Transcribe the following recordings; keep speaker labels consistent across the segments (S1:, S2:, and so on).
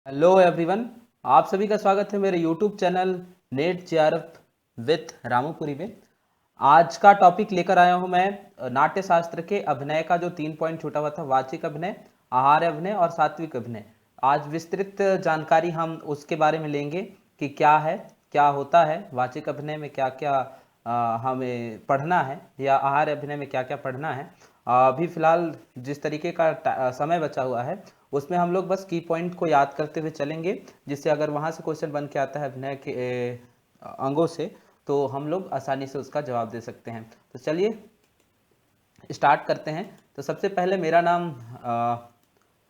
S1: Hello everyone, आप सभी का स्वागत है मेरे YouTube channel NET JRF with Ramupuri में। आज का टॉपिक लेकर आया हूं मैं नाट्य शास्त्र के अभिनय का जो 3 पॉइंट छूटा हुआ था, वाचिक अभिनय, आहार्य अभिनय और सात्विक अभिनय। आज विस्तृत जानकारी हम उसके बारे में लेंगे कि क्या है, क्या होता है, वाचिक अभिनय में क्या क्या हमें पढ़ना है या आहार्य अभिनय में क्या क्या पढ़ना है। अभी फिलहाल जिस तरीके का समय बचा हुआ है उसमें हम लोग बस की पॉइंट को याद करते हुए चलेंगे, जिससे अगर वहाँ से क्वेश्चन बन के आता है अभिनय के अंगों से तो हम लोग आसानी से उसका जवाब दे सकते हैं। तो चलिए स्टार्ट करते हैं। तो सबसे पहले मेरा नाम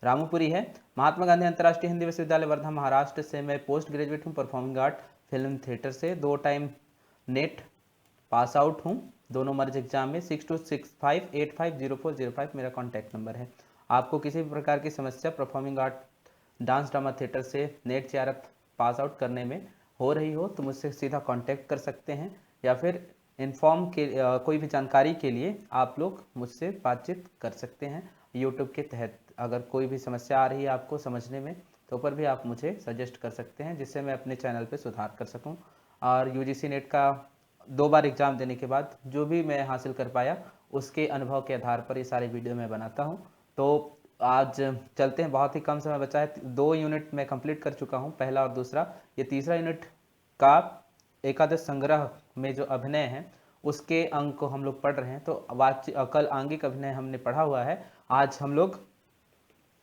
S1: रामूपुरी है। महात्मा गांधी अंतर्राष्ट्रीय हिंदी विश्वविद्यालय वर्धा महाराष्ट्र से मैं पोस्ट ग्रेजुएट हूँ परफॉर्मिंग आर्ट फिल्म थिएटर से। 2 टाइम नेट पास आउट हूँ, दोनों मर्ज एग्जाम में। 6265850405 मेरा कॉन्टैक्ट नंबर है। आपको किसी भी प्रकार की समस्या performing art, dance drama theatre से नेट जेआरएफ पास आउट करने में हो रही हो तो मुझसे सीधा कांटेक्ट कर सकते हैं, या फिर इन्फॉर्म के कोई भी जानकारी के लिए आप लोग मुझसे बातचीत कर सकते हैं यूट्यूब के तहत। अगर कोई भी समस्या आ रही है आपको समझने में तो ऊपर भी आप मुझे सजेस्ट कर सकते हैं, जिससे मैं अपने चैनल पे सुधार कर सकूं। और यूजीसी नेट का 2 बार एग्ज़ाम देने के बाद जो भी मैं हासिल कर पाया उसके अनुभव के आधार पर ये सारे वीडियो मैं बनाता हूँ। तो आज चलते हैं, बहुत ही कम समय बचा है। 2 यूनिट मैं कंप्लीट कर चुका हूँ, पहला और दूसरा। ये तीसरा यूनिट का एकादश संग्रह में जो अभिनय है उसके अंग को हम लोग पढ़ रहे हैं। तो कल आंगिक अभिनय हमने पढ़ा हुआ है, आज हम लोग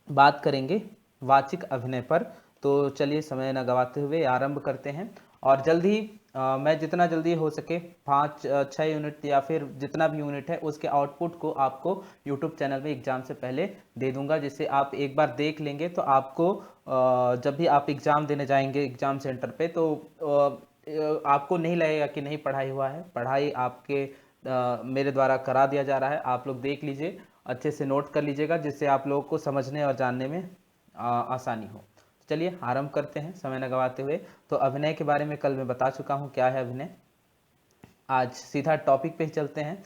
S1: बात करेंगे वाचिक अभिनय पर। तो चलिए समय न गवाते हुए आरंभ करते हैं। और जल्दी मैं जितना जल्दी हो सके 5-6 यूनिट या फिर जितना भी यूनिट है उसके आउटपुट को आपको यूट्यूब चैनल में एग्जाम से पहले दे दूंगा, जिससे आप एक बार देख लेंगे तो आपको जब भी आप एग्ज़ाम देने जाएंगे एग्ज़ाम सेंटर पे तो आपको नहीं लगेगा कि नहीं पढ़ाई हुआ है। पढ़ाई आपके मेरे द्वारा करा दिया जा रहा है, आप लोग देख लीजिए, अच्छे से नोट कर लीजिएगा, जिससे आप लोगों को समझने और जानने में आसानी हो। चलिए आरंभ करते हैं समय न गवाते हुए। तो अभिनय के बारे में कल मैं बता चुका हूँ क्या है अभिनय। आज सीधा टॉपिक पे ही चलते हैं।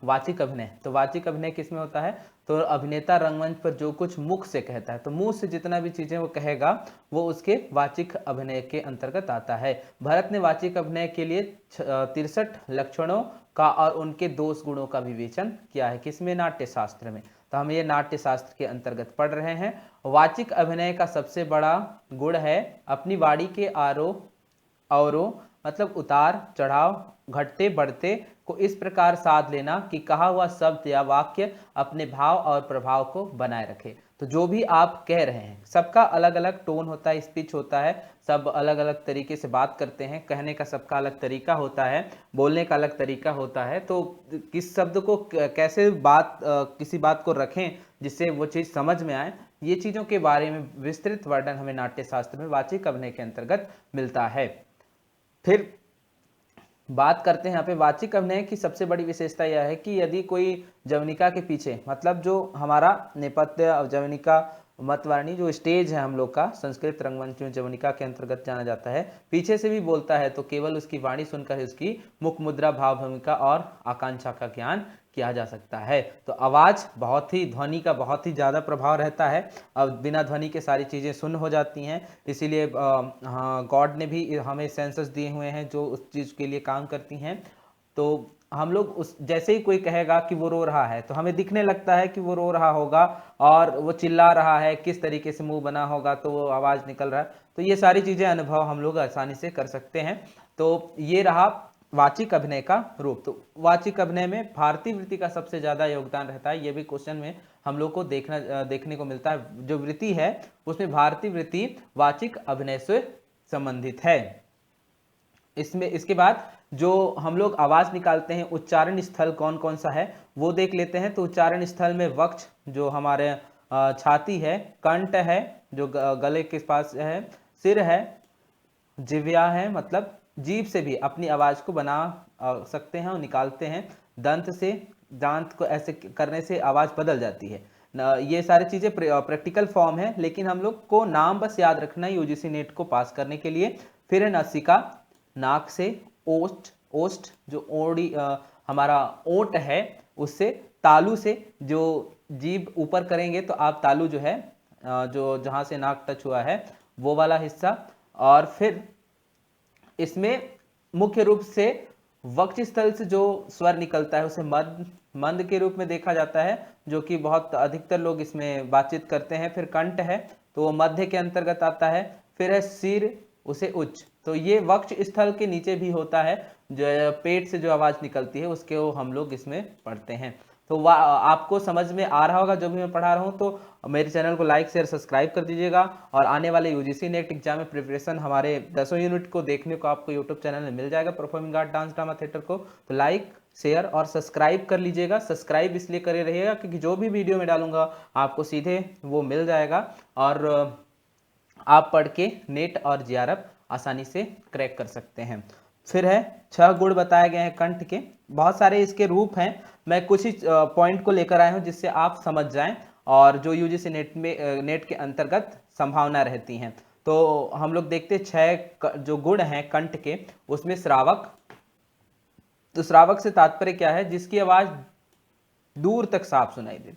S1: वाचिक अभिनय। तो वाचिक अभिनय किस में होता है? तो अभिनेता रंगमंच पर जो कुछ मुख से कहता है, तो मुंह से जितना भी चीजें वो कहेगा वो उसके वाचिक अभिनय के अंतर्गत आता है। भरत ने वाचिक अभिनय के लिए 63 लक्षणों का और उनके दोष गुणों का विवेचन किया है। किसमें? नाट्य शास्त्र में। तो हम ये नाट्य शास्त्र के अंतर्गत पढ़ रहे हैं। वाचिक अभिनय का सबसे बड़ा गुण है अपनी वाणी के अवरोह मतलब उतार चढ़ाव, घटते बढ़ते को इस प्रकार साध लेना कि कहा हुआ शब्द या वाक्य अपने भाव और प्रभाव को बनाए रखे। तो जो भी आप कह रहे हैं सबका अलग अलग टोन होता है, स्पीच होता है, सब अलग अलग तरीके से बात करते हैं, कहने का सबका अलग तरीका होता है, बोलने का अलग तरीका होता है। तो किस शब्द को कैसे किसी बात को रखें जिससे वो चीज़ समझ में आए, ये चीज़ों के बारे में विस्तृत वर्णन हमें नाट्य शास्त्र में वाचिक अभिनय के अंतर्गत मिलता है। फिर बात करते हैं यहाँ पे वाचिक अभिनय की सबसे बड़ी विशेषता यह है कि यदि कोई जवनिका के पीछे, मतलब जो हमारा नेपथ्य जवनिका मतवाणी जो स्टेज है हम लोग का संस्कृत रंगमंच में जवनिका के अंतर्गत जाना जाता है, पीछे से भी बोलता है तो केवल उसकी वाणी सुनकर उसकी मुख मुद्रा, भाव भूमिका और आकांक्षा का ज्ञान किया जा सकता है। तो आवाज बहुत ही, ध्वनि का बहुत ही ज्यादा प्रभाव रहता है। अब बिना ध्वनि के सारी चीजें सुन्न हो जाती हैं, इसीलिए हाँ, गॉड ने भी हमें सेंसस दिए हुए हैं जो उस चीज के लिए काम करती हैं। तो हम लोग उस जैसे ही कोई कहेगा कि वो रो रहा है तो हमें दिखने लगता है कि वो रो रहा होगा, और वो चिल्ला रहा है, किस तरीके से मुंह बना होगा तो वो आवाज निकल रहा है। तो ये सारी चीजें अनुभव हम लोग आसानी से कर सकते हैं। तो ये रहा वाचिक अभिनय का रूप। तो वाचिक अभिनय में भारतीय वृत्ति का सबसे ज्यादा योगदान रहता है। ये भी क्वेश्चन में हम लोग को देखने को मिलता है। जो वृत्ति है उसमें भारतीय वृत्ति वाचिक अभिनय से संबंधित है। इसमें इसके बाद जो हम लोग आवाज निकालते हैं, उच्चारण स्थल कौन कौन सा है वो देख लेते हैं। तो उच्चारण स्थल में वक्ष जो हमारे छाती है, कंठ है जो गले के पास है, सिर है, जिह्वा है मतलब जीभ से भी अपनी आवाज को बना सकते हैं और निकालते हैं। दंत से, दांत को ऐसे करने से आवाज बदल जाती है। ये सारी चीजें प्रैक्टिकल फॉर्म है, लेकिन हम लोग को नाम बस याद रखना है यूजीसी नेट को पास करने के लिए। फिर है नासिका, नाक से, ओष्ठ, ओष्ठ जो ओड़ी हमारा ओंठ है उससे, तालू से, जो जीभ ऊपर करेंगे तो आप तालू जो है जो जहाँ से नाक टच हुआ है वो वाला हिस्सा। और फिर इसमें मुख्य रूप से वक्षस्थल से जो स्वर निकलता है उसे मद मंद के रूप में देखा जाता है, जो कि बहुत अधिकतर लोग इसमें बातचीत करते हैं। फिर कंठ है तो वो मध्य के अंतर्गत आता है। फिर है सिर, उसे उच्च, तो ये वक्ष स्थल के नीचे भी होता है, जो पेट से जो आवाज निकलती है उसके वो हम लोग इसमें पढ़ते हैं। तो आपको समझ में आ रहा होगा जो भी मैं पढ़ा रहा हूँ। तो मेरे चैनल को लाइक शेयर सब्सक्राइब कर दीजिएगा, और आने वाले यूजीसी नेट एग्जाम में प्रिपरेशन हमारे 10 यूनिट को देखने को आपको यूट्यूब चैनल में मिल जाएगा, performing art dance drama theatre को। तो लाइक शेयर और सब्सक्राइब कर लीजिएगा। सब्सक्राइब इसलिए करे रहिएगा क्योंकि जो भी वीडियो में डालूंगा आपको सीधे वो मिल जाएगा, और आप पढ़ के नेट और जीआरएफ आसानी से क्रैक कर सकते हैं। फिर है 6 गुण बताए गए हैं कंठ के। बहुत सारे इसके रूप हैं, मैं कुछ ही पॉइंट को लेकर आया हूं जिससे आप समझ जाएं, और जो यूजीसी नेट के अंतर्गत संभावना रहती हैं। तो हम लोग देखते 6 जो गुण हैं कंठ के, उसमें श्रावक। तो श्रावक से तात्पर्य क्या है? जिसकी आवाज दूर तक साफ सुनाई दे,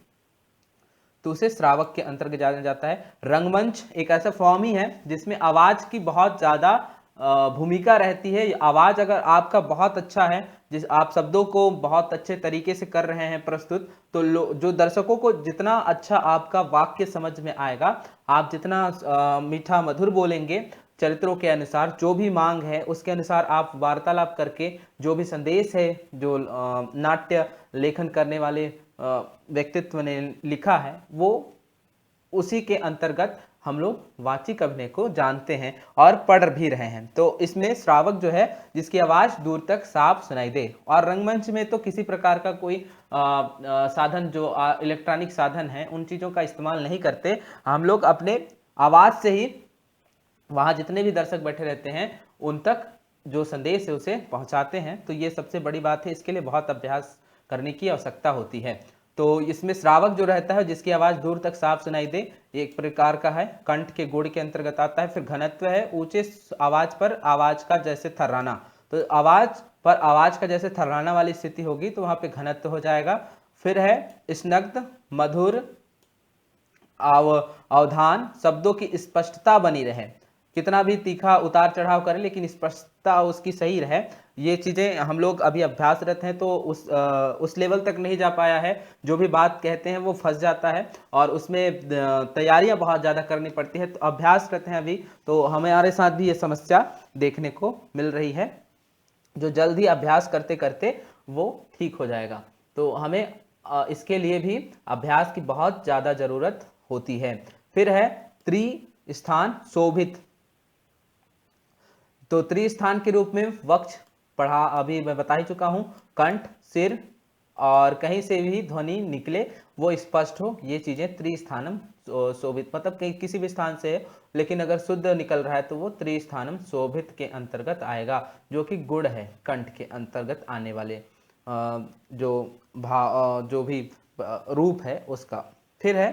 S1: तो उसे श्रावक के अंतर्गत जाना जाता है। रंगमंच एक ऐसा फॉर्म ही है जिसमें आवाज की बहुत ज्यादा भूमिका रहती है। आवाज अगर आपका बहुत अच्छा है, जिस आप शब्दों को बहुत अच्छे तरीके से कर रहे हैं प्रस्तुत, तो जो दर्शकों को जितना अच्छा आपका वाक्य समझ में आएगा, आप जितना मीठा मधुर बोलेंगे, चरित्रों के अनुसार जो भी मांग है उसके अनुसार आप वार्तालाप करके जो भी संदेश है, जो नाट्य लेखन करने वाले व्यक्तित्व ने लिखा है, वो उसी के अंतर्गत हम लोग वाचिक अभिनय को जानते हैं और पढ़ भी रहे हैं। तो इसमें श्रावक जो है जिसकी आवाज दूर तक साफ सुनाई दे। और रंगमंच में तो किसी प्रकार का कोई साधन, जो इलेक्ट्रॉनिक साधन है, उन चीजों का इस्तेमाल नहीं करते। हम लोग अपने आवाज से ही वहां जितने भी दर्शक बैठे रहते हैं उन तक जो संदेश है उसे पहुंचाते हैं। तो ये सबसे बड़ी बात है, इसके लिए बहुत अभ्यास करने की आवश्यकता होती है। तो इसमें श्रावक जो रहता है जिसकी आवाज दूर तक साफ सुनाई दे, एक प्रकार का है, कंठ के गुण के अंतर्गत आता है। फिर घनत्व है, ऊंचे आवाज पर आवाज का जैसे थर्राना, तो आवाज पर आवाज का जैसे थर्राना वाली स्थिति होगी तो वहां पे घनत्व हो जाएगा। फिर है स्निग्ध, मधुर, अवधान, शब्दों की स्पष्टता बनी रहे, कितना भी तीखा उतार चढ़ाव करें लेकिन स्पष्टता उसकी सही रहे। ये चीजें हम लोग अभी अभ्यासरत हैं, तो उस लेवल तक नहीं जा पाया है। जो भी बात कहते हैं वो फंस जाता है, और उसमें तैयारियां बहुत ज़्यादा करनी पड़ती है। तो अभ्यासरत हैं अभी, तो हमारे साथ भी ये समस्या देखने को मिल रही है, जो जल्द ही अभ्यास करते करते वो ठीक हो जाएगा। तो हमें इसके लिए भी अभ्यास की बहुत ज़्यादा ज़रूरत होती है। फिर है त्रिस्थान शोभित। तो त्रिस्थान के रूप में वक्ष पढ़ा, अभी मैं बता ही चुका हूं। कंठ, सिर, और कहीं से भी ध्वनि निकले वो स्पष्ट हो, ये चीजें त्रिस्थानम शोभित, मतलब किसी भी स्थान से है लेकिन अगर शुद्ध निकल रहा है तो वो त्रिस्थानम शोभित के अंतर्गत आएगा, जो कि गुण है कंठ के अंतर्गत आने वाले जो भी रूप है उसका। फिर है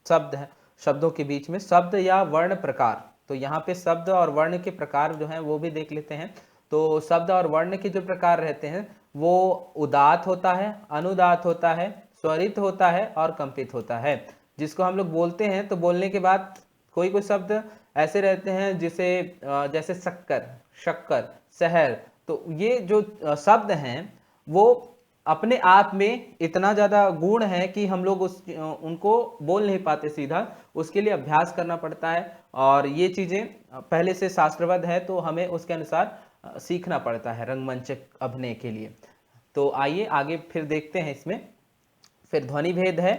S1: शब्द है, शब्दों के बीच में शब्द या वर्ण प्रकार। तो यहाँ पे शब्द और वर्ण के प्रकार जो हैं वो भी देख लेते हैं। तो शब्द और वर्ण के जो प्रकार रहते हैं वो उदात्त होता है, अनुदात्त होता है, स्वरित होता है और कंपित होता है। जिसको हम लोग बोलते हैं तो बोलने के बाद कोई कोई शब्द ऐसे रहते हैं जिसे जैसे शक्कर, शक्कर, शहर। तो ये जो शब्द हैं वो अपने आप में इतना ज़्यादा गुण है कि हम लोग उनको बोल नहीं पाते सीधा, उसके लिए अभ्यास करना पड़ता है। और ये चीज़ें पहले से शास्त्रबद्ध है तो हमें उसके अनुसार सीखना पड़ता है रंगमंच अभिनय के लिए। तो आइए आगे फिर देखते हैं इसमें। फिर ध्वनि भेद है।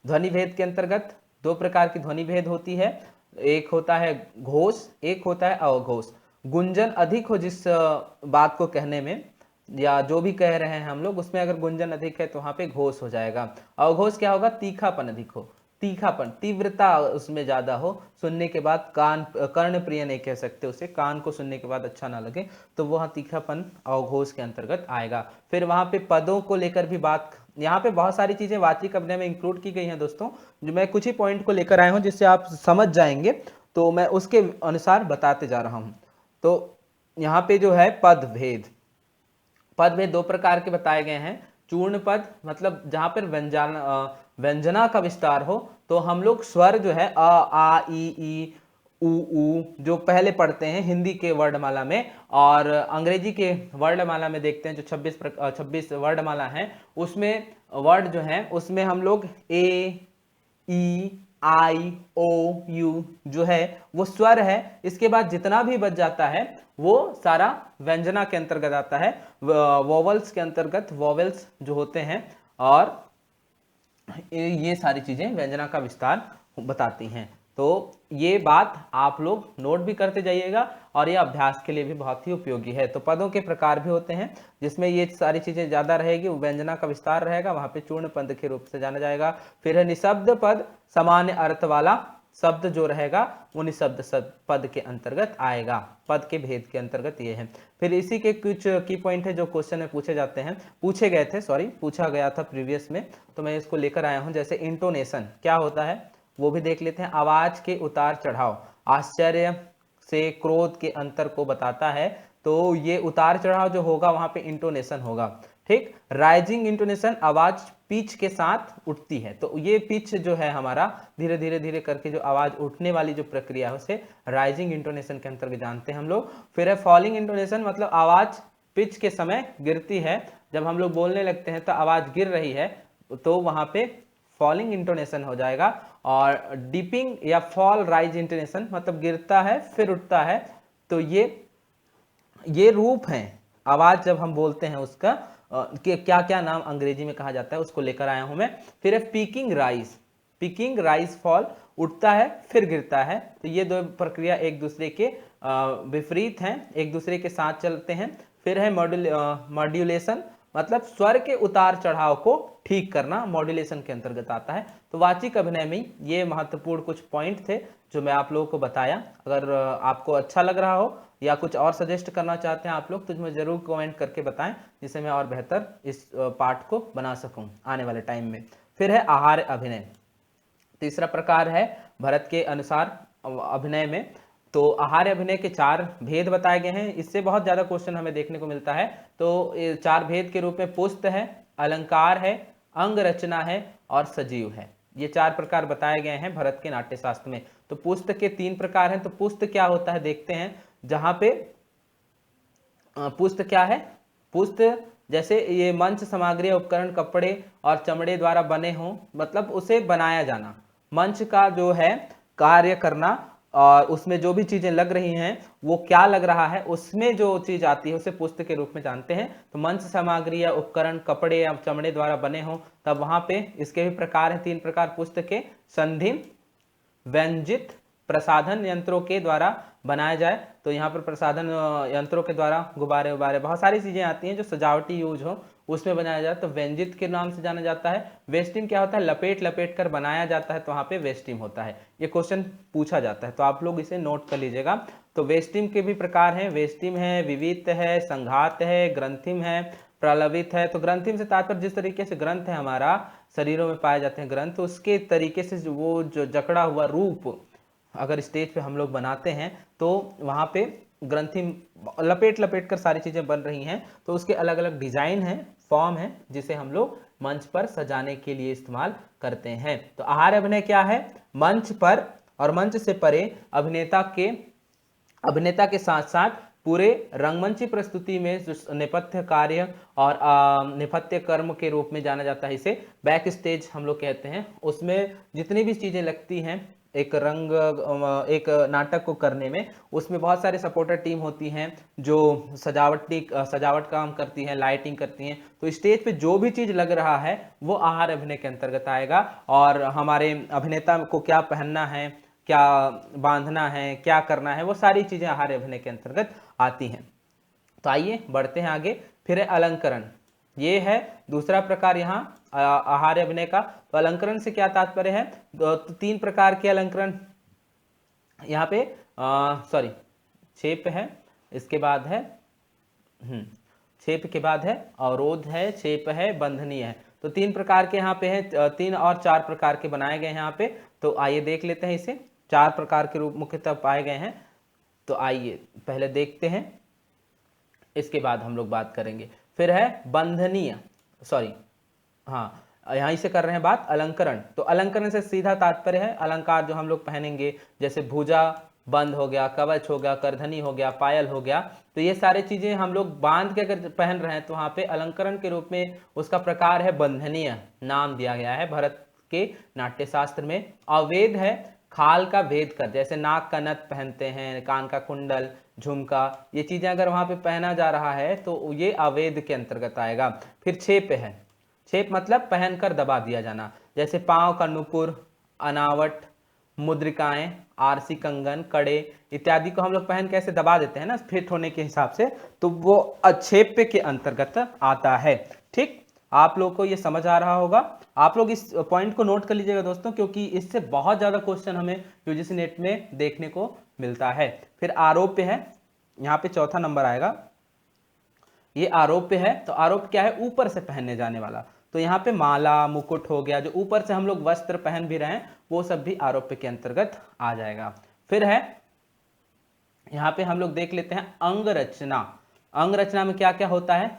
S1: ध्वनि भेद के अंतर्गत 2 प्रकार की ध्वनि भेद होती है, एक होता है घोष, एक होता है अवघोष। गुंजन अधिक हो जिस बात को कहने में, या जो भी कह रहे हैं हम लोग, उसमें अगर गुंजन अधिक है तो वहां पे घोष हो जाएगा। अवघोष क्या होगा? तीखापन अधिक हो, तीखापन, तीव्रता उसमें ज्यादा हो, सुनने के बाद कर्ण प्रिय नहीं कह सकते उसे, कान को सुनने के बाद अच्छा ना लगे, तो वह तीखापन अवघोष के अंतर्गत आएगा। फिर वहां पे पदों को लेकर भी बात, यहाँ पे बहुत सारी चीजें वाचिक अभिनय में इंक्लूड की गई हैं दोस्तों, जो मैं कुछ ही पॉइंट को लेकर आया हूँ जिससे आप समझ जाएंगे, तो मैं उसके अनुसार बताते जा रहा हूँ। तो यहाँ पे जो है पद भेद, पद भेद 2 प्रकार के बताए गए हैं। चूर्ण पद, मतलब जहां पर व्यंजना का विस्तार हो तो हम लोग स्वर जो है अ आ ई उ ऊ जो पहले पढ़ते हैं हिंदी के वर्णमाला में, और अंग्रेजी के वर्णमाला में देखते हैं जो 26 वर्णमाला हैं, उसमें वर्ड जो हैं उसमें हम लोग ए ई आई ओ यू जो है वो स्वर है। इसके बाद जितना भी बच जाता है वो सारा व्यंजना के अंतर्गत आता है, वोवल्स के अंतर्गत वोवेल्स जो होते हैं, और ये सारी चीजें व्यंजना का विस्तार बताती हैं। तो ये बात आप लोग नोट भी करते जाइएगा और ये अभ्यास के लिए भी बहुत ही उपयोगी है। तो पदों के प्रकार भी होते हैं जिसमें ये सारी चीजें ज्यादा रहेगी, व्यंजना का विस्तार रहेगा, वहां पे चूर्ण पद के रूप से जाना जाएगा। फिर है निशब्द पद, सामान्य अर्थ वाला शब्द जो रहेगा वो निशब्द पद के अंतर्गत आएगा, पद के भेद के अंतर्गत ये है। फिर इसी के कुछ की पॉइंट है जो क्वेश्चन में पूछे जाते हैं, पूछा गया था प्रीवियस में, तो मैं इसको लेकर आया हूं। जैसे इंटोनेशन क्या होता है वो भी देख लेते हैं। आवाज के उतार चढ़ाव आश्चर्य से क्रोध के अंतर को बताता है, तो ये उतार चढ़ाव जो होगा वहां पे इंटोनेशन होगा। ठीक, राइजिंग इंटोनेशन आवाज पिच के साथ उठती है, तो ये पिच जो है हमारा धीरे धीरे धीरे करके जो आवाज उठने वाली जो प्रक्रिया है उसे राइजिंग इंटोनेशन के अंतर्गत जानते हैं हम लोग। फिर है फॉलिंग इंटोनेशन, मतलब आवाज पिच के समय गिरती है, जब हम लोग बोलने लगते हैं तो आवाज गिर रही है तो वहां पे फॉलिंग इंटोनेशन हो जाएगा। और डिपिंग या फॉल राइज इंटोनेशन, मतलब गिरता है फिर उठता है, तो ये रूप है आवाज जब हम बोलते हैं उसका कि क्या क्या नाम अंग्रेजी में कहा जाता है उसको लेकर आया हूं मैं। फिर है पिकिंग राइज फॉल, उठता है फिर गिरता है, तो ये दो प्रक्रिया एक दूसरे के विपरीत हैं, एक दूसरे के साथ चलते हैं। फिर है मॉड्यूलेशन, मतलब स्वर के उतार चढ़ाव को ठीक करना, मॉड्यूलेशन के अंतर्गत आता है। तो वाचिक अभिनय में ये महत्वपूर्ण कुछ पॉइंट थे जो मैं आप लोगों को बताया। अगर आपको अच्छा लग रहा हो या कुछ और सजेस्ट करना चाहते हैं आप लोग तो मुझे जरूर कमेंट करके बताएं, जिससे मैं और बेहतर इस पार्ट को बना सकूं आने वाले टाइम में। फिर है आहार अभिनय, तीसरा प्रकार है भरत के अनुसार अभिनय में। तो आहार अभिनय के 4 भेद बताए गए हैं, इससे बहुत ज्यादा क्वेश्चन हमें देखने को मिलता है। तो 4 भेद के रूप में पुस्त है, अलंकार है, अंग रचना है और सजीव है। ये 4 प्रकार बताए गए हैं भरत के नाट्य शास्त्र में। तो पुस्त के 3 प्रकार हैं। तो पुस्त क्या होता है देखते हैं, जहां पे पुस्त क्या है, पुस्त जैसे ये मंच सामग्री उपकरण कपड़े और चमड़े द्वारा बने हों, मतलब उसे बनाया जाना, मंच का जो है कार्य करना, और उसमें जो भी चीजें लग रही हैं वो क्या लग रहा है उसमें जो चीज आती है उसे पुस्त के रूप में जानते हैं। तो मंच सामग्री या उपकरण कपड़े या चमड़े द्वारा बने हों, तब वहां पे इसके भी प्रकार हैं 3 प्रकार पुस्त के, संधिम, व्यंजित, प्रसाधन यंत्रों के द्वारा बनाया जाए। तो यहाँ पर प्रसाधन यंत्रों के द्वारा गुब्बारे उबारे बहुत सारी चीजें आती हैं जो सजावटी यूज हो उसमें बनाया जाए, तो व्यंजित के नाम से जाना जाता है। वेस्टिम क्या होता है, लपेट लपेट कर बनाया जाता है, तो वहां पे वेस्टिम होता है। ये क्वेश्चन पूछा जाता है तो आप लोग इसे नोट कर लीजिएगा। तो वेस्टिम के भी प्रकार हैं, वेस्टिम है, विवित है, संघात है, ग्रंथिम है, प्रलवित है। तो ग्रंथिम से तात्पर्य जिस तरीके से ग्रंथ है हमारा शरीरों में पाए जाते हैं ग्रंथ, उसके तरीके से वो जो जकड़ा हुआ रूप अगर स्टेज पे हम लोग बनाते हैं तो वहां पे ग्रंथि लपेट लपेट कर सारी चीजें बन रही हैं, तो उसके अलग अलग डिजाइन है, फॉर्म है, जिसे हम लोग मंच पर सजाने के लिए इस्तेमाल करते हैं। तो आहार अभिनय क्या है, मंच पर और मंच से परे अभिनेता के साथ साथ पूरे रंगमंची प्रस्तुति में जो नेपथ्य कार्य और नेपथ्य कर्म के रूप में जाना जाता है, इसे बैक स्टेज हम लोग कहते हैं। उसमें जितनी भी चीजें लगती हैं एक नाटक को करने में, उसमें बहुत सारे सपोर्टर टीम होती हैं जो सजावट काम करती हैं, लाइटिंग करती हैं। तो स्टेज पे जो भी चीज लग रहा है वो आहार अभिनय के अंतर्गत आएगा। और हमारे अभिनेता को क्या पहनना है, क्या बांधना है, क्या करना है, वो सारी चीजें आहार अभिनय के अंतर्गत आती हैं। तो आइए बढ़ते हैं आगे। फिर है अलंकरण, ये है दूसरा प्रकार यहाँ आहार अभिनय का। तो अलंकरण से क्या तात्पर्य है, तो 3 प्रकार के अलंकरण यहाँ पे छेप है, इसके बाद है छेप के बाद है अवरोध है, छेप है, बंधनीय है। तो 3 प्रकार के यहाँ पे है, 3 और 4 प्रकार के बनाए गए हैं यहाँ पे। तो आइए देख लेते हैं इसे, 4 प्रकार के रूप मुख्यतः पाए गए हैं। तो आइए पहले देखते हैं, इसके बाद हम लोग बात करेंगे। फिर है बंधनीय, यहीं से कर रहे हैं बात अलंकरण। तो अलंकरण से सीधा तात्पर्य है अलंकार जो हम लोग पहनेंगे, जैसे भुजा बंद हो गया, कवच हो गया, करधनी हो गया, पायल हो गया। तो ये सारी चीजें हम लोग बांध के अगर पहन रहे हैं तो वहां पे अलंकरण के रूप में उसका प्रकार है बंधनीय, नाम दिया गया है भरत के नाट्य शास्त्र में। अवेद है खाल का भेद कर, जैसे नाक का नथ पहनते हैं, कान का कुंडल, झुमका, ये चीजें अगर वहां पे पहना जा रहा है तो ये अवेद के अंतर्गत आएगा। फिर छेप है, छेप मतलब पहनकर दबा दिया जाना, जैसे पांव का नुपुर, अनावट, मुद्रिकाएं, आरसी कंगन, कड़े इत्यादि को हम लोग पहन कैसे दबा देते हैं ना फिट होने के हिसाब से, तो वो अक्षेप के अंतर्गत आता है। ठीक, आप लोग को ये समझ आ रहा होगा। आप लोग इस पॉइंट को नोट कर लीजिएगा दोस्तों, क्योंकि इससे बहुत ज्यादा क्वेश्चन हमें यूजीसी नेट में देखने को मिलता है। फिर आरोप्य है, यहाँ पे चौथा नंबर आएगा, ये आरोप्य है। तो आरोप क्या है, ऊपर से पहनने जाने वाला। तो यहाँ पे माला मुकुट हो गया, जो ऊपर से हम लोग वस्त्र पहन भी रहे हैं, वो सब भी आरोप्य के अंतर्गत आ जाएगा। फिर है यहाँ पे हम लोग देख लेते हैं अंग रचना। अंग रचना में क्या क्या होता है,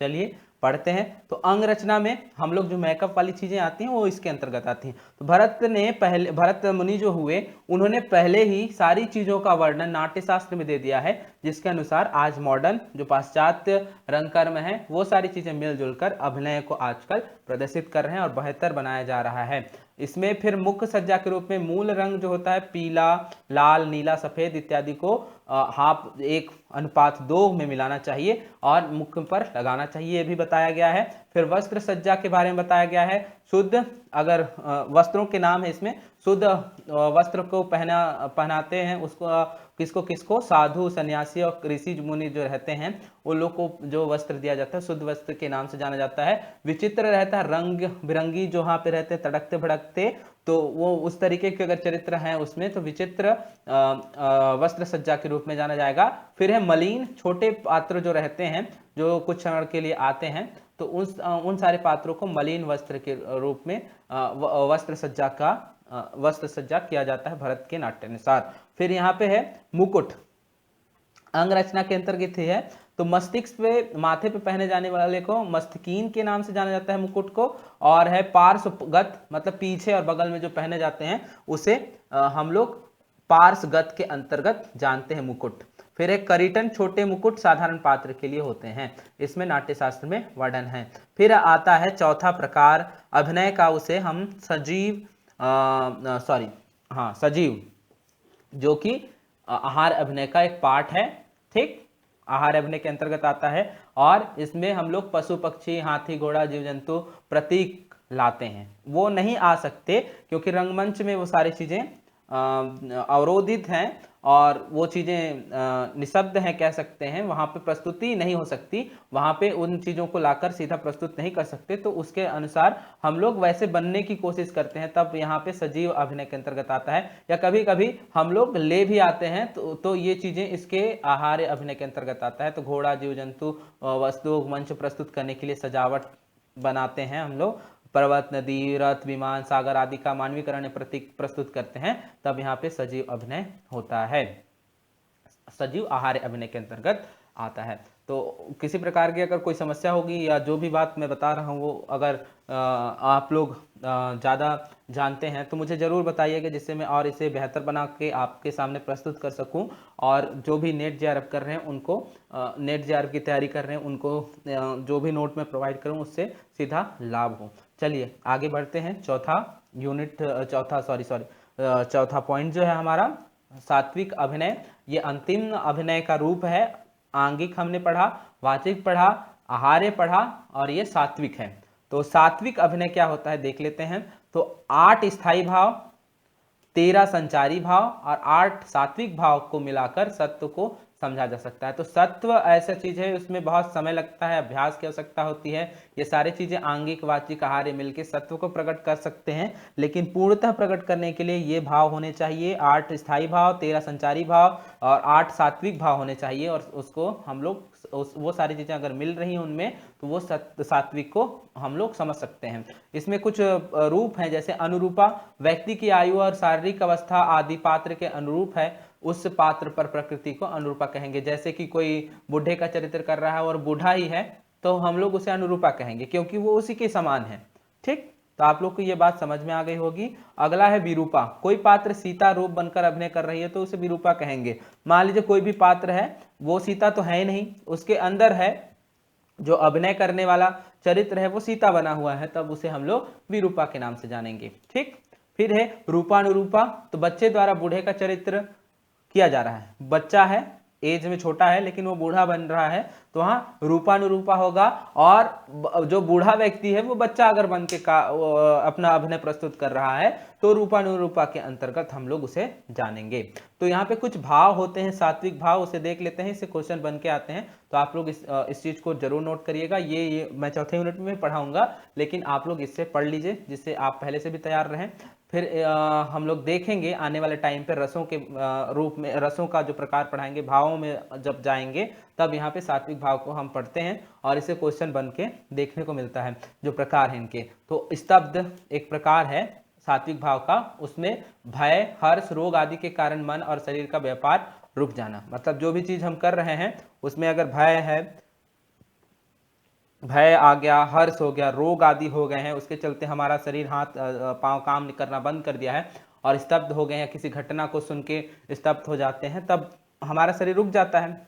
S1: चलिए पढ़ते हैं। तो अंग रचना में हम लोग जो मेकअप वाली चीजें आती हैं वो इसके अंतर्गत आती हैं। तो भरत मुनि जो हुए, उन्होंने पहले ही सारी चीजों का वर्णन नाट्य शास्त्र में दे दिया है, जिसके अनुसार आज मॉडर्न जो पाश्चात्य रंग कर्म है वो सारी चीजें मिलजुल कर अभिनय को आजकल प्रदर्शित कर रहे हैं और बेहतर बनाया जा रहा है। इसमें फिर मुख्य सज्जा के रूप में मूल रंग जो होता है पीला, लाल, नीला, सफेद इत्यादि को हाफ 1:2 में मिलाना चाहिए और मुख पर लगाना चाहिए, ये भी बताया गया है। फिर वस्त्र सज्जा के बारे में बताया गया है। शुद्ध अगर वस्त्रों के नाम है इसमें, शुद्ध वस्त्र को पहनाते हैं उसको किसको किसको, साधु, सन्यासी और ऋषि मुनि जो रहते हैं उन लोग को जो वस्त्र दिया जाता है शुद्ध वस्त्र के नाम से जाना जाता है। विचित्र रहता है, रंग बिरंगी जो वहां पे रहते हैं तड़कते भड़कते, तो वो उस तरीके के अगर चरित्र हैं उसमें तो विचित्र वस्त्र सज्जा के रूप में जाना जाएगा। फिर है मलिन, छोटे पात्र जो रहते हैं जो कुछ क्षण के लिए आते हैं, तो उन सारे पात्रों को मलिन वस्त्र के रूप में वस्त्र सज्जा किया जाता है भरत के नाट्य अनुसार। फिर यहाँ पे है मुकुट, अंग रचना के अंतर्गत है। तो मस्तिष्क पे, माथे पे पहने जाने वाले को मस्तकीन के नाम से जाना जाता है मुकुट को। और है पार्श्वगत, मतलब पीछे और बगल में जो पहने जाते हैं उसे हम लोग पार्श्वगत के अंतर्गत जानते हैं मुकुट। फिर एक करीटन, छोटे मुकुट साधारण पात्र के लिए होते हैं, इसमें नाट्य शास्त्र में वर्णन है। फिर आता है चौथा प्रकार अभिनय का, उसे हम सजीव, जो कि आहार अभिनय का एक पार्ट है। ठीक, आहार अभिनय के अंतर्गत आता है और इसमें हम लोग पशु पक्षी, हाथी घोड़ा, जीव जंतु प्रतीक लाते हैं। वो नहीं आ सकते क्योंकि रंगमंच में वो सारी चीजें अवरोधित हैं और वो चीजें निशब्द हैं कह सकते हैं, वहां पे प्रस्तुति नहीं हो सकती, वहां पे उन चीजों को लाकर सीधा प्रस्तुत नहीं कर सकते। तो उसके अनुसार हम लोग वैसे बनने की कोशिश करते हैं, तब यहाँ पे सजीव अभिनय के अंतर्गत आता है। या कभी कभी हम लोग ले भी आते हैं तो ये चीजें इसके आहार अभिनय के अंतर्गत आता है। तो घोड़ा, जीव जंतु, वस्तु मंच प्रस्तुत करने के लिए सजावट बनाते हैं हम लोग, पर्वत, नदी, रथ, विमान, सागर आदि का मानवीकरण प्रतीक प्रस्तुत करते हैं, तब यहाँ पे सजीव अभिनय होता है, सजीव आहार अभिनय के अंतर्गत आता है। तो किसी प्रकार की अगर कोई समस्या होगी या जो भी बात मैं बता रहा हूँ वो अगर आप लोग ज़्यादा जानते हैं तो मुझे ज़रूर बताइएगा, जिससे मैं और इसे बेहतर बना के आपके सामने प्रस्तुत कर सकूं और जो भी नेट जेआरएफ कर रहे हैं उनको, नेट जेआरएफ की तैयारी कर रहे हैं उनको जो भी नोट में प्रोवाइड करूं उससे सीधा लाभ हो। चलिए आगे बढ़ते हैं। चौथा पॉइंट जो है हमारा सात्विक अभिनय। ये अंतिम अभिनय का रूप है। आंगिक हमने पढ़ा, वाचिक पढ़ा, आहार्य पढ़ा और ये सात्विक है। तो सात्विक अभिनय क्या होता है देख लेते हैं। तो 8 स्थायी भाव, 13 संचारी भाव और 8 सात्विक भाव को मिलाकर सत्व को समझा जा सकता है। तो सत्व ऐसा चीज है उसमें बहुत समय लगता है, अभ्यास की आवश्यकता होती है। ये सारी चीजें आंगिक, वाचिक, आहार्य मिलकर सत्व को प्रकट कर सकते हैं, लेकिन पूर्णतः प्रकट करने के लिए ये भाव होने चाहिए, 8 स्थायी भाव, 13 संचारी भाव और 8 सात्विक भाव होने चाहिए। और उसको हम लोग वो सारी चीजें अगर मिल रही हैं उनमें तो वो सात्विक को हम लोग समझ सकते हैं। इसमें कुछ रूप हैं, जैसे अनुरूपा, व्यक्ति की आयु और शारीरिक अवस्था आदि पात्र के अनुरूप है, उस पात्र पर प्रकृति को अनुरूपा कहेंगे। जैसे कि कोई बूढ़े का चरित्र कर रहा है और बूढ़ा ही है तो हम लोग उसे अनुरूपा कहेंगे क्योंकि वो उसी के समान है। ठीक, तो आप लोग को ये बात समझ में आ गई होगी। अगला है विरूपा। कोई पात्र सीता रूप बनकर अभिनय कर रही है तो उसे विरूपा कहेंगे। मान लीजिए कोई भी पात्र है, वो सीता तो है ही नहीं, उसके अंदर है जो अभिनय करने वाला चरित्र है वो सीता बना हुआ है, तब उसे हम लोग विरूपा के नाम से जानेंगे। ठीक, फिर है रूपानुरूपा। तो बच्चे द्वारा बूढ़े का चरित्र किया जा रहा है, बच्चा है, एज में छोटा है लेकिन वो बूढ़ा बन रहा है, तो वहाँ रूपानुरूपा होगा। और जो बूढ़ा व्यक्ति है वो बच्चा अगर बन के अपना अभिनय प्रस्तुत कर रहा है तो रूपानुरूपा के अंतर्गत हम लोग उसे जानेंगे। तो यहाँ पे कुछ भाव होते हैं, सात्विक भाव, उसे देख लेते हैं, इससे क्वेश्चन बन के आते हैं, तो आप लोग इस चीज को जरूर नोट करिएगा। ये मैं चौथे यूनिट में पढ़ाऊंगा, लेकिन आप लोग इससे पढ़ लीजिए जिससे आप पहले से भी तैयार रहें। फिर हम लोग देखेंगे आने वाले टाइम पे रसों के रूप में, रसों का जो प्रकार पढ़ाएंगे, भावों में जब जाएंगे तब यहाँ पे सात्विक भाव को हम पढ़ते हैं और इसे क्वेश्चन बन के देखने को मिलता है, जो प्रकार है इनके। तो स्तब्ध एक प्रकार है सात्विक भाव का, उसमें भय, हर्ष, रोग आदि के कारण मन और शरीर का व्यापार रुक जाना। मतलब जो भी चीज हम कर रहे हैं उसमें अगर भय है, भय आ गया, हर्ष हो गया, रोग आदि हो गए हैं, उसके चलते हमारा शरीर, हाथ पांव काम करना बंद कर दिया है और स्तब्ध हो गए हैं, किसी घटना को सुन के स्तब्ध हो जाते हैं, तब हमारा शरीर रुक जाता है।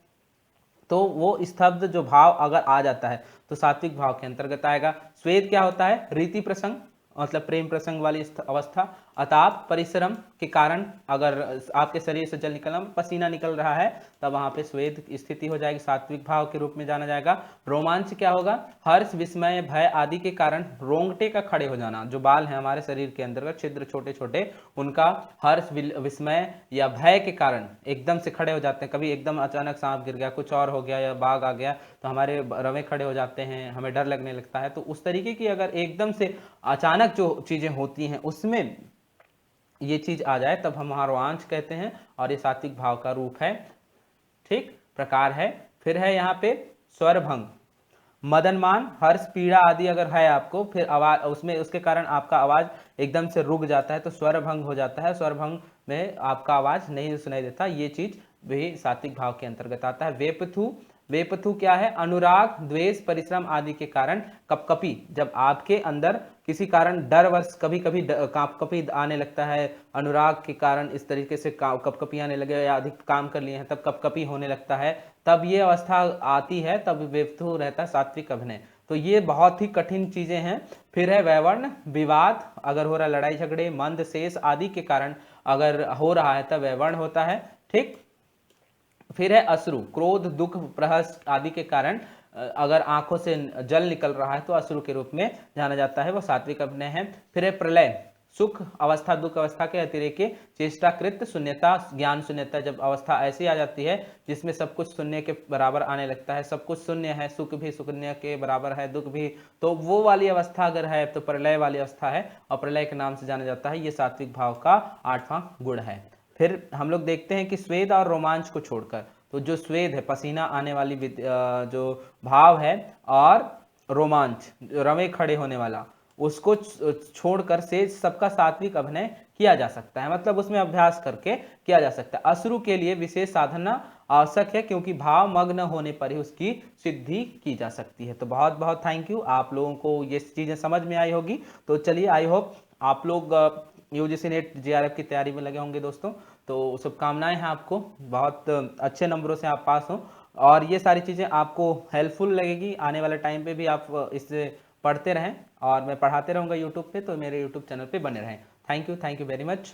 S1: तो वो स्तब्ध जो भाव अगर आ जाता है तो सात्विक भाव के अंतर्गत आएगा। स्वेद क्या होता है? रीति प्रसंग, मतलब प्रेम प्रसंग वाली अवस्था। अताप, परिश्रम के कारण अगर आपके शरीर से जल निकलना, पसीना निकल रहा है, तब वहां पे स्वेद स्थिति हो जाएगी, सात्विक भाव के रूप में जाना जाएगा। रोमांच क्या होगा? हर्ष, विस्मय, भय आदि के कारण रोंगटे का खड़े हो जाना। जो बाल हैं हमारे शरीर के अंदर, छिद्र छोटे छोटे, उनका हर्ष, विस्मय या भय के कारण एकदम से खड़े हो जाते हैं। कभी एकदम अचानक सांप गिर गया, कुछ और हो गया, या बाघ आ गया, तो हमारे रवे खड़े हो जाते हैं, हमें डर लगने लगता है। तो उस तरीके की अगर एकदम से अचानक जो चीजें होती हैं उसमें ये चीज आ जाए तब हम रोमांच कहते हैं, और ये सात्विक भाव का रूप है। ठीक, प्रकार है। फिर है यहाँ पे स्वरभंग। मदनमान, हर्ष, पीड़ा आदि अगर है आपको, फिर आवाज उसमें, उसके कारण आपका आवाज एकदम से रुक जाता है तो स्वरभंग हो जाता है। स्वरभंग में आपका आवाज नहीं सुनाई देता, ये चीज भी सात्विक भाव के अंतर्गत आता है। वेपथु, वेपथु क्या है? अनुराग, द्वेष, परिश्रम आदि के कारण कपकपी। जब आपके अंदर किसी कारण डरवश कभी कभी कपकपी आने लगता है, अनुराग के कारण इस तरीके से कपकपी आने लगे, या अधिक काम कर लिए हैं तब कपकपी होने लगता है, तब ये अवस्था आती है, तब वेपथु रहता है सात्विक अभिनय। तो ये बहुत ही कठिन चीजें हैं। फिर है वैवर्ण, विवाद अगर हो रहा है, लड़ाई झगड़े, मंद, शेष आदि के कारण अगर हो रहा है तब वैवर्ण होता है। ठीक, फिर है अश्रु, क्रोध, दुख, प्रहस आदि के कारण अगर आंखों से जल निकल रहा है तो अश्रु के रूप में जाना जाता है, वो सात्विक अभिनय है। फिर है प्रलय, सुख अवस्था, दुख अवस्था के अतिरेक, चेष्टाकृत शून्यता, ज्ञान शून्यता। जब अवस्था ऐसी आ जाती है जिसमें सब कुछ शून्य के बराबर आने लगता है, सब कुछ शून्य है, सुख भी शून्य के बराबर है, दुख भी, तो वो वाली अवस्था अगर है तो प्रलय वाली अवस्था है, और प्रलय के नाम से जाना जाता है। ये सात्विक भाव का 8वां गुण है। फिर हम लोग देखते हैं कि स्वेद और रोमांच को छोड़कर, तो जो स्वेद है, पसीना आने वाली जो भाव है, और रोमांच, रवे खड़े होने वाला, उसको छोड़कर से सबका सात्विक अभिनय किया जा सकता है, मतलब उसमें अभ्यास करके किया जा सकता है। अश्रु के लिए विशेष साधना आवश्यक है, क्योंकि भाव मग्न होने पर ही उसकी सिद्धि की जा सकती है। तो बहुत बहुत थैंक यू, आप लोगों को ये चीजें समझ में आई होगी। तो चलिए, आई होप आप लोग यूजीसी नेट जेआरएफ की तैयारी में लगे होंगे दोस्तों। तो शुभकामनाएं हैं आपको, बहुत अच्छे नंबरों से आप पास हो, और ये सारी चीज़ें आपको हेल्पफुल लगेगी। आने वाले टाइम पे भी आप इससे पढ़ते रहें, और मैं पढ़ाते रहूँगा यूट्यूब पे, तो मेरे यूट्यूब चैनल पे बने रहें। Thank you very much.